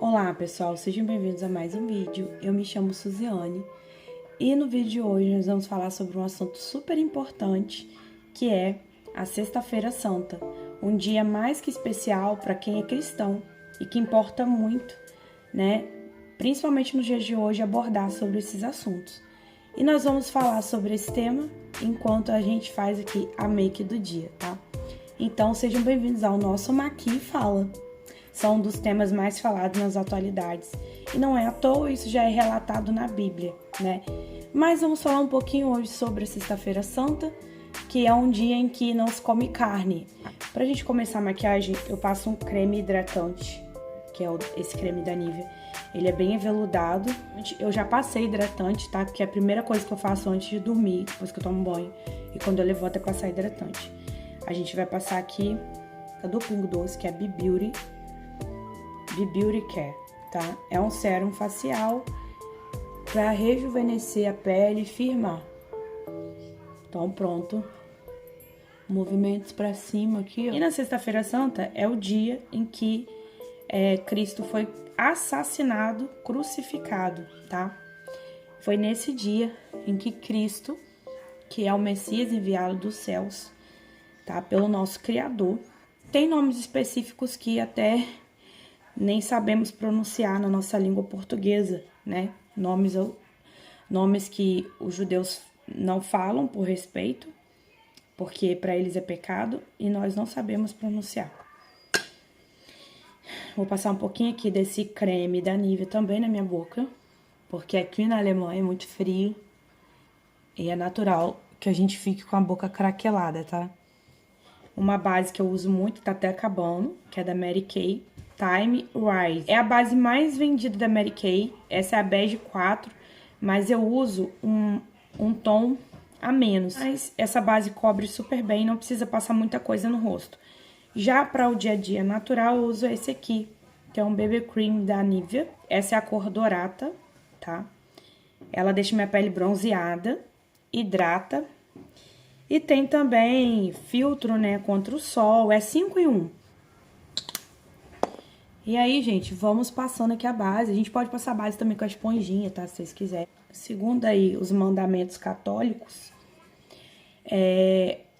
Olá pessoal, sejam bem-vindos a mais um vídeo. Eu me chamo Suziane e no vídeo de hoje nós vamos falar sobre um assunto super importante, que é a Sexta-feira Santa, um dia mais que especial para quem é cristão e que importa muito, né, principalmente nos dias de hoje, abordar sobre esses assuntos. E nós vamos falar sobre esse tema enquanto a gente faz aqui a make do dia, tá? Então sejam bem-vindos ao nosso Maqui Fala. São um dos temas mais falados nas atualidades. E não é à toa, isso já é relatado na Bíblia, né? Mas vamos falar um pouquinho hoje sobre a Sexta-feira Santa, que é um dia em que não se come carne. Pra gente começar a maquiagem, eu passo um creme hidratante, que é esse creme da Nivea. Ele é bem aveludado. Eu já passei hidratante, tá? Porque é a primeira coisa que eu faço antes de dormir, depois que eu tomo banho. E quando eu levanto é passar hidratante. A gente vai passar aqui a do Pingo Doce, que é B-Beauty Care, tá? É um sérum facial para rejuvenescer a pele e firmar. Então, pronto. Movimentos para cima aqui, ó. E na Sexta-feira Santa é o dia em que Cristo foi assassinado, crucificado, tá? Foi nesse dia em que Cristo, que é o Messias enviado dos céus, tá? Pelo nosso Criador. Tem nomes específicos que até nem sabemos pronunciar na nossa língua portuguesa, né? Nomes que os judeus não falam por respeito, porque para eles é pecado e nós não sabemos pronunciar. Vou passar um pouquinho aqui desse creme da Nivea também na minha boca, porque aqui na Alemanha é muito frio e é natural que a gente fique com a boca craquelada, tá? Uma base que eu uso muito, tá até acabando, que é da Mary Kay, Time Rise. É a base mais vendida da Mary Kay, essa é a Bege 4, mas eu uso um tom a menos. Mas essa base cobre super bem, não precisa passar muita coisa no rosto. Já para o dia a dia natural, eu uso esse aqui, que é um BB Cream da Nivea. Essa é a cor Dorata, tá? Ela deixa minha pele bronzeada, hidrata. E tem também filtro, né, contra o sol, é 5 em 1. E aí, gente, vamos passando aqui a base. A gente pode passar a base também com a esponjinha, tá, se vocês quiserem. Segundo aí os mandamentos católicos,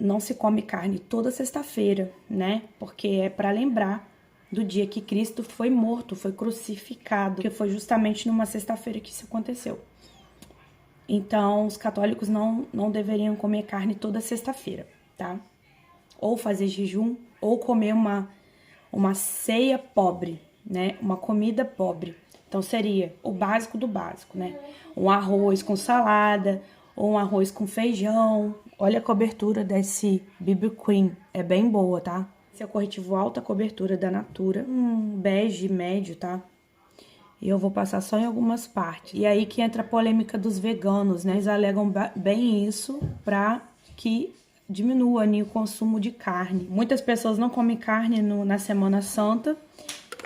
não se come carne toda sexta-feira, né? Porque é para lembrar do dia que Cristo foi morto, foi crucificado, que foi justamente numa sexta-feira que isso aconteceu. Então, os católicos não deveriam comer carne toda sexta-feira, tá? Ou fazer jejum, ou comer uma ceia pobre, né? Uma comida pobre. Então, seria o básico do básico, né? Um arroz com salada, ou um arroz com feijão. Olha a cobertura desse BB Cream, é bem boa, tá? Esse é o corretivo alta cobertura da Natura, bege médio, tá? E eu vou passar só em algumas partes. E aí que entra a polêmica dos veganos, né? Eles alegam bem isso pra que diminua o consumo de carne. Muitas pessoas não comem carne na Semana Santa,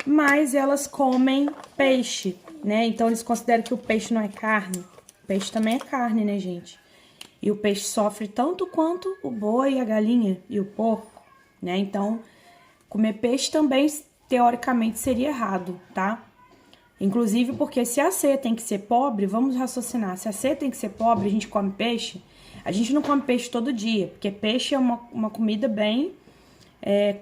mas elas comem peixe, né? Então eles consideram que o peixe não é carne. O peixe também é carne, né, gente? E o peixe sofre tanto quanto o boi, a galinha e o porco, né? Então, comer peixe também, teoricamente, seria errado, tá? Inclusive porque se a ceia tem que ser pobre, vamos raciocinar, se a ceia tem que ser pobre, a gente come peixe, a gente não come peixe todo dia, porque peixe é uma comida bem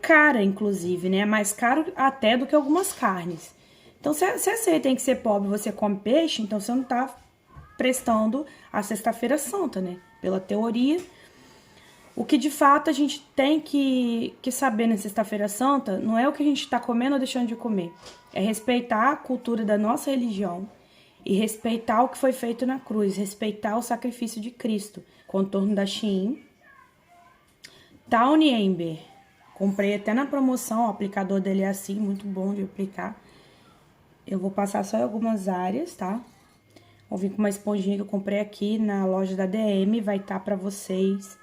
cara, inclusive, né? É mais caro até do que algumas carnes. Então, se a ceia tem que ser pobre e você come peixe, então você não tá prestando a Sexta-feira Santa, né? Pela teoria. O que de fato a gente tem que saber na Sexta-feira Santa não é o que a gente tá comendo ou deixando de comer. É respeitar a cultura da nossa religião e respeitar o que foi feito na cruz, respeitar o sacrifício de Cristo. Contorno da Shein. Towne Amber. Comprei até na promoção, o aplicador dele é assim, muito bom de aplicar. Eu vou passar só em algumas áreas, tá? Vou vir com uma esponjinha que eu comprei aqui na loja da DM, vai estar pra vocês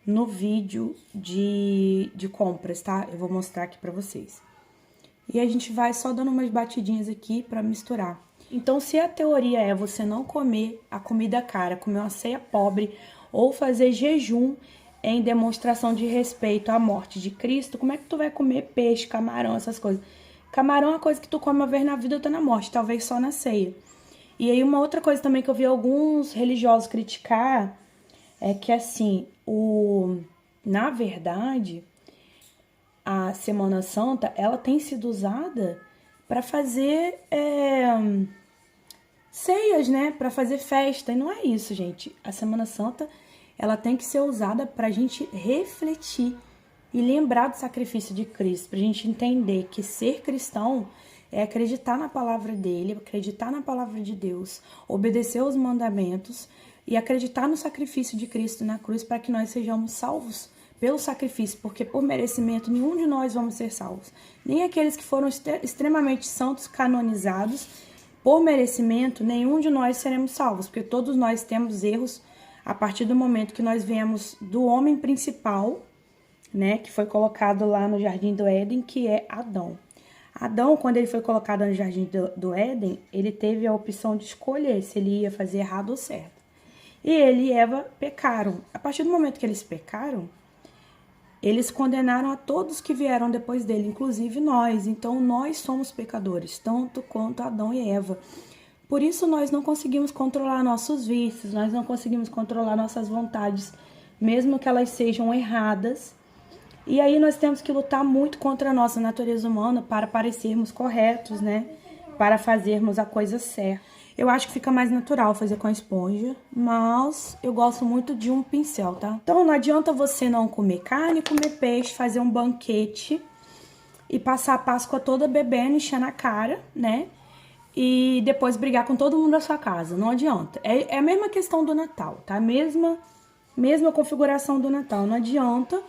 no vídeo de compras, tá? Eu vou mostrar aqui pra vocês. E a gente vai só dando umas batidinhas aqui pra misturar. Então, se a teoria é você não comer a comida cara, comer uma ceia pobre ou fazer jejum em demonstração de respeito à morte de Cristo, como é que tu vai comer peixe, camarão, essas coisas? Camarão é uma coisa que tu come uma vez na vida, outra na morte, talvez só na ceia. E aí uma outra coisa também que eu vi alguns religiosos criticar é que, assim, na verdade, a Semana Santa, ela tem sido usada para fazer ceias, né? Para fazer festa. E não é isso, gente. A Semana Santa, ela tem que ser usada para a gente refletir e lembrar do sacrifício de Cristo, para a gente entender que ser cristão é acreditar na palavra dele, acreditar na palavra de Deus, obedecer aos mandamentos e acreditar no sacrifício de Cristo na cruz para que nós sejamos salvos pelo sacrifício, porque por merecimento nenhum de nós vamos ser salvos. Nem aqueles que foram extremamente santos, canonizados, por merecimento, nenhum de nós seremos salvos, porque todos nós temos erros a partir do momento que nós viemos do homem principal, né, que foi colocado lá no Jardim do Éden, que é Adão. Adão, quando ele foi colocado no Jardim do Éden, ele teve a opção de escolher se ele ia fazer errado ou certo. E ele e Eva pecaram. A partir do momento que eles pecaram, eles condenaram a todos que vieram depois dele, inclusive nós. Então, nós somos pecadores, tanto quanto Adão e Eva. Por isso, nós não conseguimos controlar nossos vícios, nós não conseguimos controlar nossas vontades, mesmo que elas sejam erradas. E aí nós temos que lutar muito contra a nossa natureza humana para parecermos corretos, né? Para fazermos a coisa certa. Eu acho que fica mais natural fazer com a esponja, mas eu gosto muito de um pincel, tá? Então não adianta você não comer carne, comer peixe, fazer um banquete e passar a Páscoa toda bebendo, enchendo a cara, né? E depois brigar com todo mundo da sua casa. Não adianta. É a mesma questão do Natal, tá? Mesma configuração do Natal. Não adianta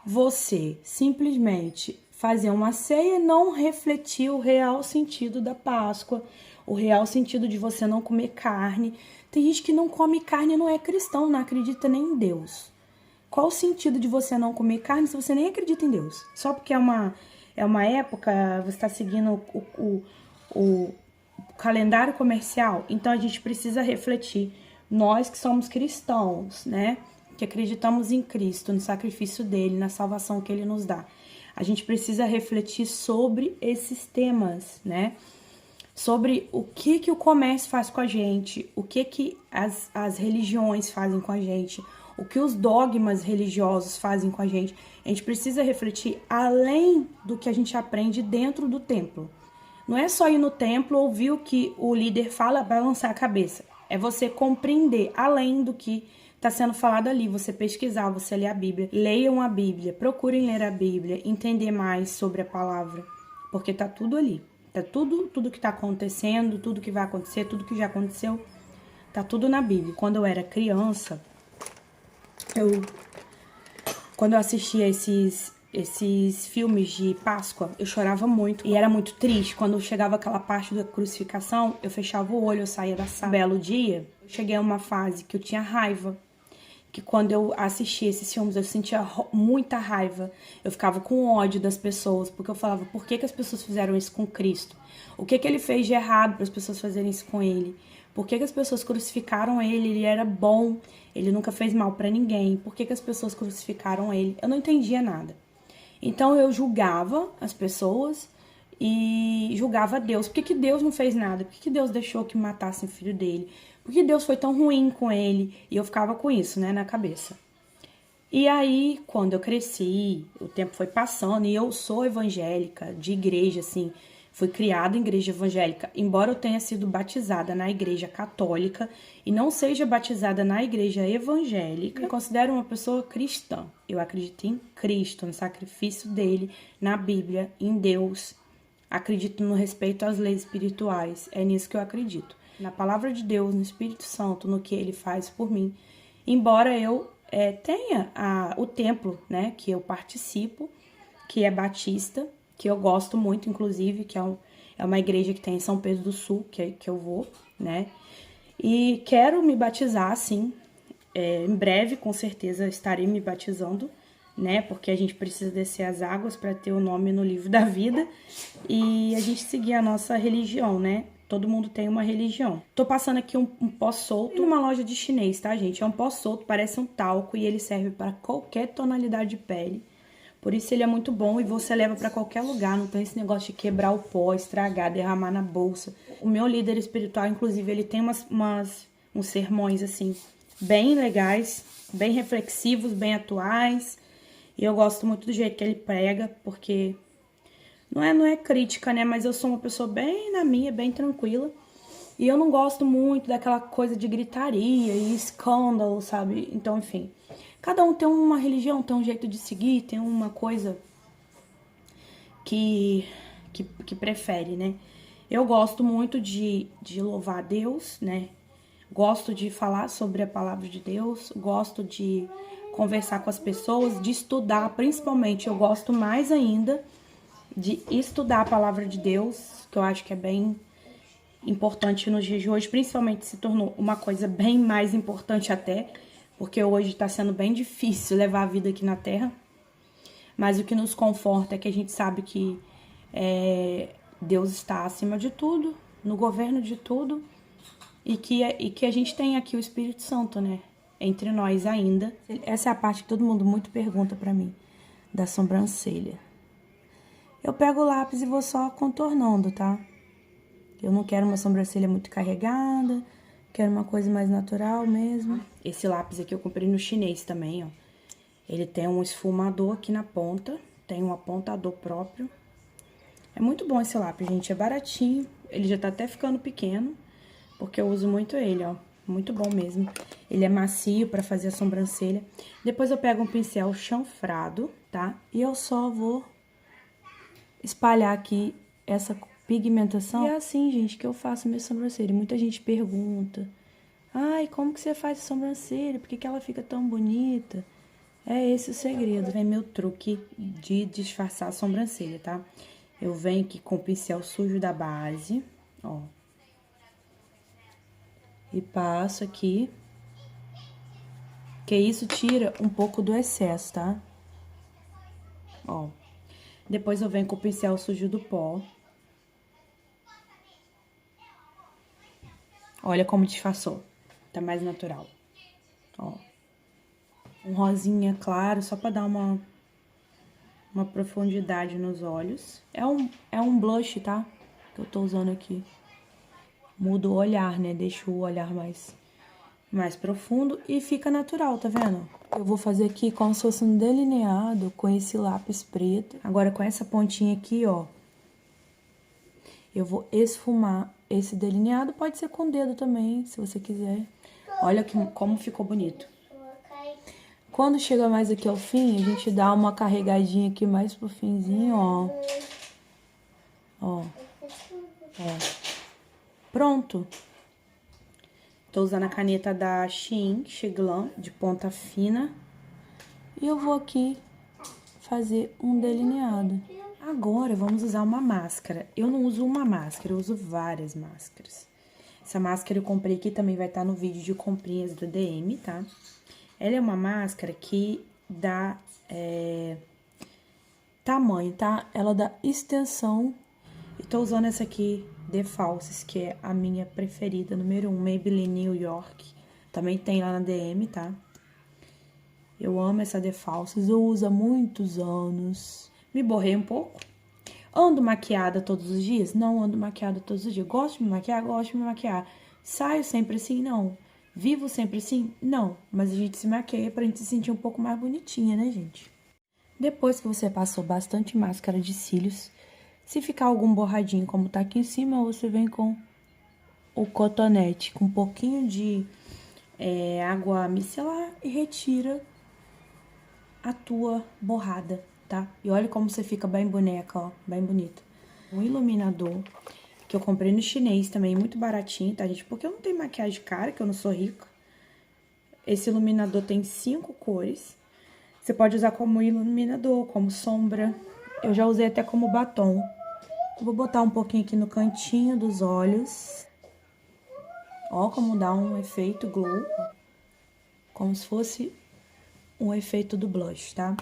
você simplesmente fazer uma ceia e não refletir o real sentido da Páscoa, o real sentido de você não comer carne. Tem gente que não come carne e não é cristão, não acredita nem em Deus. Qual o sentido de você não comer carne se você nem acredita em Deus? Só porque é uma época, você está seguindo o calendário comercial? Então a gente precisa refletir. Nós que somos cristãos, né? Que acreditamos em Cristo, no sacrifício dele, na salvação que ele nos dá. A gente precisa refletir sobre esses temas, né? Sobre o que o comércio faz com a gente, o que as religiões fazem com a gente, o que os dogmas religiosos fazem com a gente. A gente precisa refletir além do que a gente aprende dentro do templo. Não é só ir no templo, ouvir o que o líder fala, balançar a cabeça. É você compreender além do que está sendo falado ali, você pesquisar, você ler a Bíblia. Leiam a Bíblia, procurem ler a Bíblia, entender mais sobre a palavra, porque tá tudo ali. Tá tudo que está acontecendo, tudo que vai acontecer, tudo que já aconteceu, tá tudo na Bíblia. Quando eu era criança, quando eu assistia esses filmes de Páscoa, eu chorava muito e era muito triste. Quando chegava aquela parte da crucificação, eu fechava o olho, eu saía da sala. Um belo dia, eu cheguei a uma fase que eu tinha raiva, que quando eu assistia esses filmes eu sentia muita raiva, eu ficava com ódio das pessoas, porque eu falava, por que as pessoas fizeram isso com Cristo? O que ele fez de errado para as pessoas fazerem isso com ele? Por que as pessoas crucificaram ele? Ele era bom, ele nunca fez mal para ninguém. Por que as pessoas crucificaram ele? Eu não entendia nada. Então eu julgava as pessoas e julgava Deus. Por que Deus não fez nada? Por que Deus deixou que matassem o filho dele? Por que Deus foi tão ruim com ele? E eu ficava com isso, né, na cabeça. E aí, quando eu cresci, o tempo foi passando e eu sou evangélica, de igreja, assim, fui criada em igreja evangélica, embora eu tenha sido batizada na igreja católica e não seja batizada na igreja evangélica, eu me considero uma pessoa cristã. Eu acredito em Cristo, no sacrifício dele, na Bíblia, em Deus. Acredito no respeito às leis espirituais, é nisso que eu acredito. Na palavra de Deus, no Espírito Santo, no que ele faz por mim. Embora eu tenha o templo, né, que eu participo, que é batista, que eu gosto muito, inclusive, que é uma igreja que tem em São Pedro do Sul, que eu vou, né? E quero me batizar, sim. Em breve, com certeza, estarei me batizando, né? Porque a gente precisa descer as águas para ter o nome no livro da vida e a gente seguir a nossa religião, né? Todo mundo tem uma religião. Tô passando aqui um pó solto numa loja de chinês, tá, gente? É um pó solto, parece um talco e ele serve para qualquer tonalidade de pele. Por isso ele é muito bom e você leva pra qualquer lugar. Não tem esse negócio de quebrar o pó, estragar, derramar na bolsa. O meu líder espiritual, inclusive, ele tem uns sermões, assim, bem legais, bem reflexivos, bem atuais. E eu gosto muito do jeito que ele prega, porque não é crítica, né? Mas eu sou uma pessoa bem na minha, bem tranquila. E eu não gosto muito daquela coisa de gritaria e escândalo, sabe? Então, enfim, cada um tem uma religião, tem um jeito de seguir, tem uma coisa que prefere, né? Eu gosto muito de louvar a Deus, né? Gosto de falar sobre a palavra de Deus, gosto de conversar com as pessoas, de estudar, principalmente. Eu gosto mais ainda de estudar a palavra de Deus, que eu acho que é bem importante nos dias de hoje, principalmente se tornou uma coisa bem mais importante até, porque hoje está sendo bem difícil levar a vida aqui na Terra. Mas o que nos conforta é que a gente sabe que Deus está acima de tudo, no governo de tudo, e que a gente tem aqui o Espírito Santo, né? Entre nós ainda. Essa é a parte que todo mundo muito pergunta pra mim, da sobrancelha. Eu pego o lápis e vou só contornando, tá? Eu não quero uma sobrancelha muito carregada, quero uma coisa mais natural mesmo. Esse lápis aqui eu comprei no chinês também, ó. Ele tem um esfumador aqui na ponta, tem um apontador próprio. É muito bom esse lápis, gente, é baratinho. Ele já tá até ficando pequeno, porque eu uso muito ele, ó. Muito bom mesmo. Ele é macio pra fazer a sobrancelha. Depois eu pego um pincel chanfrado, tá? E eu só vou espalhar aqui essa pigmentação. E é assim, gente, que eu faço minha sobrancelha. Muita gente pergunta: ai, como que você faz a sobrancelha? Por que ela fica tão bonita? É esse o segredo. Vem meu truque de disfarçar a sobrancelha, tá? Eu venho aqui com o pincel sujo da base, ó. E passo aqui. Que isso tira um pouco do excesso, tá? Ó. Depois eu venho com o pincel sujo do pó. Olha como disfarçou. Tá mais natural. Ó. Um rosinha claro, só pra dar uma profundidade nos olhos. É um blush, tá? Que eu tô usando aqui. Muda o olhar, né? Deixa o olhar mais profundo e fica natural, tá vendo? Eu vou fazer aqui como se fosse um delineado com esse lápis preto. Agora, com essa pontinha aqui, ó, eu vou esfumar esse delineado. Pode ser com o dedo também, se você quiser. Olha como ficou bonito. Quando chega mais aqui ao fim, a gente dá uma carregadinha aqui mais pro finzinho, ó. Ó. Ó. Pronto. Tô usando a caneta da Shein, Xiglan, de ponta fina. E eu vou aqui fazer um delineado. Agora, vamos usar uma máscara. Eu não uso uma máscara, eu uso várias máscaras. Essa máscara eu comprei aqui, também vai estar no vídeo de comprinhas do DM, tá? Ela é uma máscara que dá tamanho, tá? Ela dá extensão. E tô usando essa aqui, The Falsies, que é a minha preferida, número 1, Maybelline New York. Também tem lá na DM, tá? Eu amo essa The Falsies, eu uso há muitos anos. Me borrei um pouco. Ando maquiada todos os dias? Não ando maquiada todos os dias. Gosto de me maquiar? Gosto de me maquiar. Saio sempre assim? Não. Vivo sempre assim? Não. Mas a gente se maquia pra gente se sentir um pouco mais bonitinha, né, gente? Depois que você passou bastante máscara de cílios, se ficar algum borradinho como tá aqui em cima, você vem com o cotonete, com um pouquinho de água micelar e retira a tua borrada, tá? E olha como você fica bem boneca, ó, bem bonita. Um iluminador que eu comprei no chinês também, muito baratinho, tá, gente? Porque eu não tenho maquiagem cara, que eu não sou rica. Esse iluminador tem 5 cores. Você pode usar como iluminador, como sombra. Eu já usei até como batom. Vou botar um pouquinho aqui no cantinho dos olhos. Ó, como dá um efeito glow. Como se fosse um efeito do blush, tá?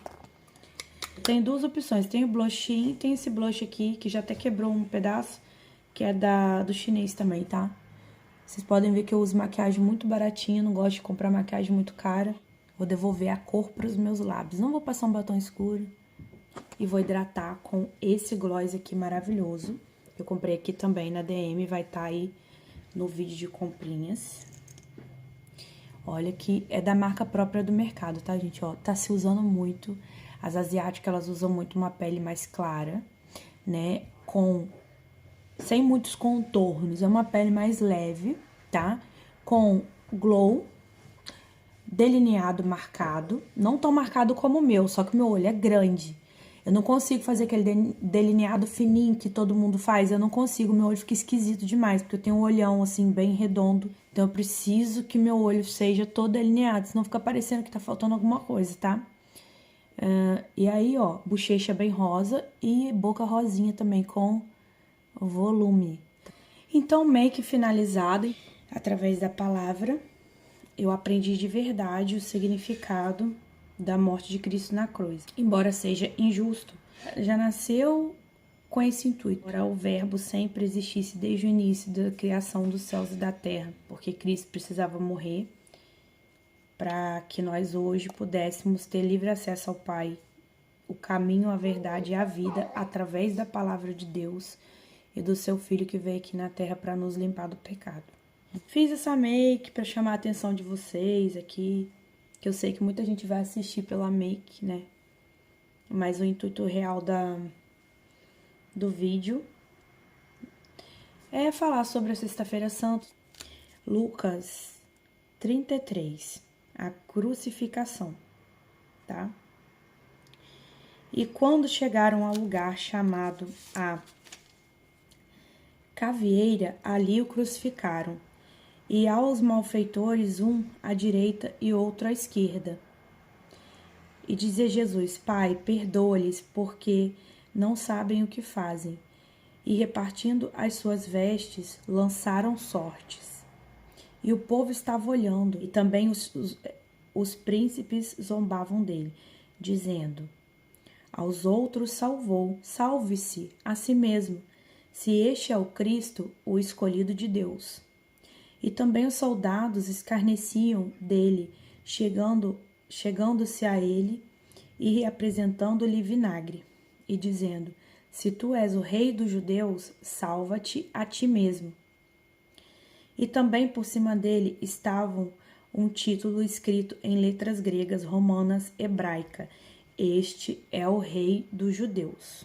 Tem duas opções. Tem o blushinho, tem esse blush aqui, que já até quebrou um pedaço, que é do chinês também, tá? Vocês podem ver que eu uso maquiagem muito baratinha, não gosto de comprar maquiagem muito cara. Vou devolver a cor pros meus lábios. Não vou passar um batom escuro. E vou hidratar com esse gloss aqui maravilhoso. Eu comprei aqui também na DM, vai estar aí no vídeo de comprinhas. Olha que é da marca própria do mercado, tá, gente? Ó, tá se usando muito. As asiáticas, elas usam muito uma pele mais clara, né? Sem muitos contornos. É uma pele mais leve, tá? Com glow, delineado marcado. Não tão marcado como o meu, só que o meu olho é grande. Eu não consigo fazer aquele delineado fininho que todo mundo faz. Eu não consigo, meu olho fica esquisito demais, porque eu tenho um olhão, assim, bem redondo. Então, eu preciso que meu olho seja todo delineado, senão fica parecendo que tá faltando alguma coisa, tá? E aí, ó, bochecha bem rosa e boca rosinha também, com volume. Então, make finalizado, através da palavra, eu aprendi de verdade o significado da morte de Cristo na cruz. Embora seja injusto, já nasceu com esse intuito. Ora, o verbo sempre existisse desde o início da criação dos céus e da terra, porque Cristo precisava morrer para que nós hoje pudéssemos ter livre acesso ao Pai, o caminho, a verdade e a vida, através da palavra de Deus e do seu Filho que veio aqui na terra para nos limpar do pecado. Fiz essa make para chamar a atenção de vocês aqui, que eu sei que muita gente vai assistir pela make, né? Mas o intuito real do vídeo é falar sobre a Sexta-feira Santa. Lucas 33, a crucificação, tá? E quando chegaram ao lugar chamado a Cavieira, ali o crucificaram, e aos malfeitores um à direita e outro à esquerda. E dizia Jesus: Pai, perdoa-lhes, porque não sabem o que fazem. E repartindo as suas vestes, lançaram sortes. E o povo estava olhando, e também os príncipes zombavam dele, dizendo: aos outros salvou, salve-se a si mesmo, se este é o Cristo, o escolhido de Deus. E também os soldados escarneciam dele, chegando-se a ele e apresentando-lhe vinagre, e dizendo: se tu és o rei dos judeus, salva-te a ti mesmo. E também por cima dele estava um título escrito em letras gregas, romanas, hebraica: este é o rei dos judeus.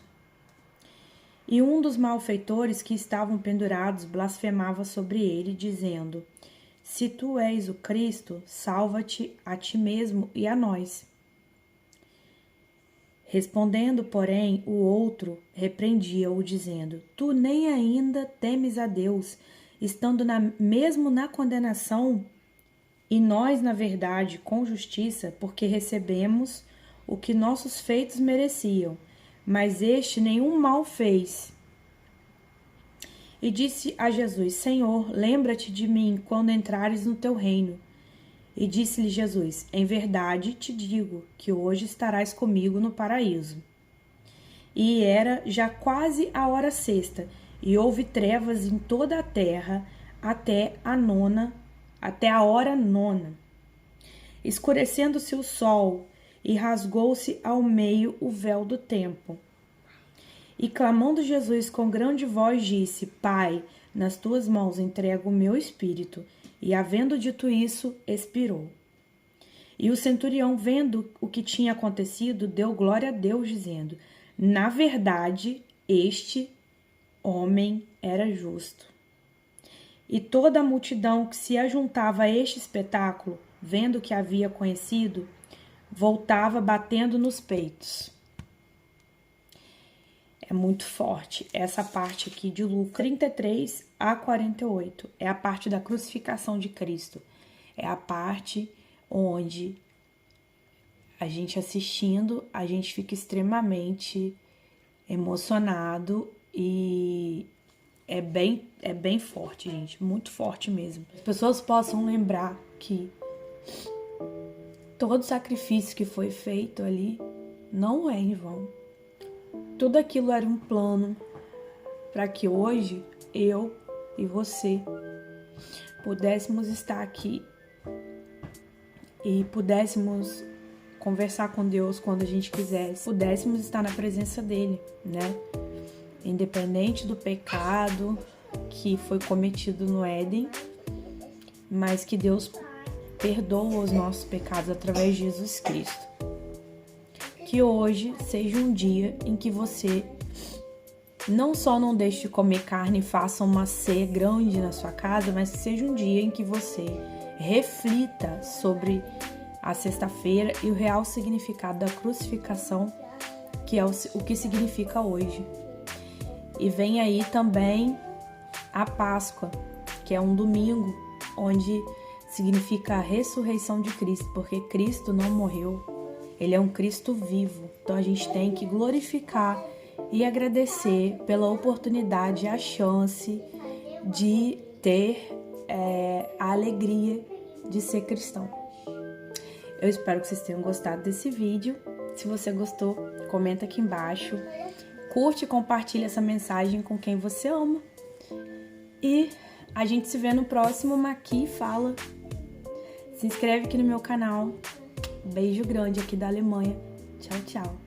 E um dos malfeitores que estavam pendurados blasfemava sobre ele, dizendo: se tu és o Cristo, salva-te a ti mesmo e a nós. Respondendo, porém, o outro repreendia-o, dizendo: tu nem ainda temes a Deus, estando mesmo na condenação? E nós, na verdade, com justiça, porque recebemos o que nossos feitos mereciam, mas este nenhum mal fez. E disse a Jesus: Senhor, lembra-te de mim quando entrares no teu reino. E disse-lhe Jesus: em verdade te digo que hoje estarás comigo no paraíso. E era já quase a hora sexta, e houve trevas em toda a terra até a hora nona. Escurecendo-se o sol, e rasgou-se ao meio o véu do templo. E clamando Jesus com grande voz, disse: Pai, nas tuas mãos entrego o meu espírito. E havendo dito isso, expirou. E o centurião, vendo o que tinha acontecido, deu glória a Deus, dizendo: na verdade, este homem era justo. E toda a multidão que se ajuntava a este espetáculo, vendo o que havia conhecido, voltava batendo nos peitos. É muito forte essa parte aqui de Lucas 33 a 48. É a parte da crucificação de Cristo. É a parte onde a gente assistindo, a gente fica extremamente emocionado e é bem forte, gente. Muito forte mesmo. As pessoas possam lembrar que todo sacrifício que foi feito ali não é em vão. Tudo aquilo era um plano para que hoje eu e você pudéssemos estar aqui e pudéssemos conversar com Deus quando a gente quisesse, pudéssemos estar na presença dele, né? Independente do pecado que foi cometido no Éden, mas que Deus perdoa os nossos pecados através de Jesus Cristo. Que hoje seja um dia em que você não só não deixe de comer carne e faça uma ceia grande na sua casa, mas que seja um dia em que você reflita sobre a sexta-feira e o real significado da crucificação, que é o que significa hoje. E vem aí também a Páscoa, que é um domingo, onde significa a ressurreição de Cristo, porque Cristo não morreu, ele é um Cristo vivo. Então a gente tem que glorificar e agradecer pela oportunidade e a chance de ter a alegria de ser cristão. Eu espero que vocês tenham gostado desse vídeo. Se você gostou, comenta aqui embaixo. Curte e compartilha essa mensagem com quem você ama. E a gente se vê no próximo Maqui Fala. Se inscreve aqui no meu canal. Beijo grande aqui da Alemanha. Tchau, tchau.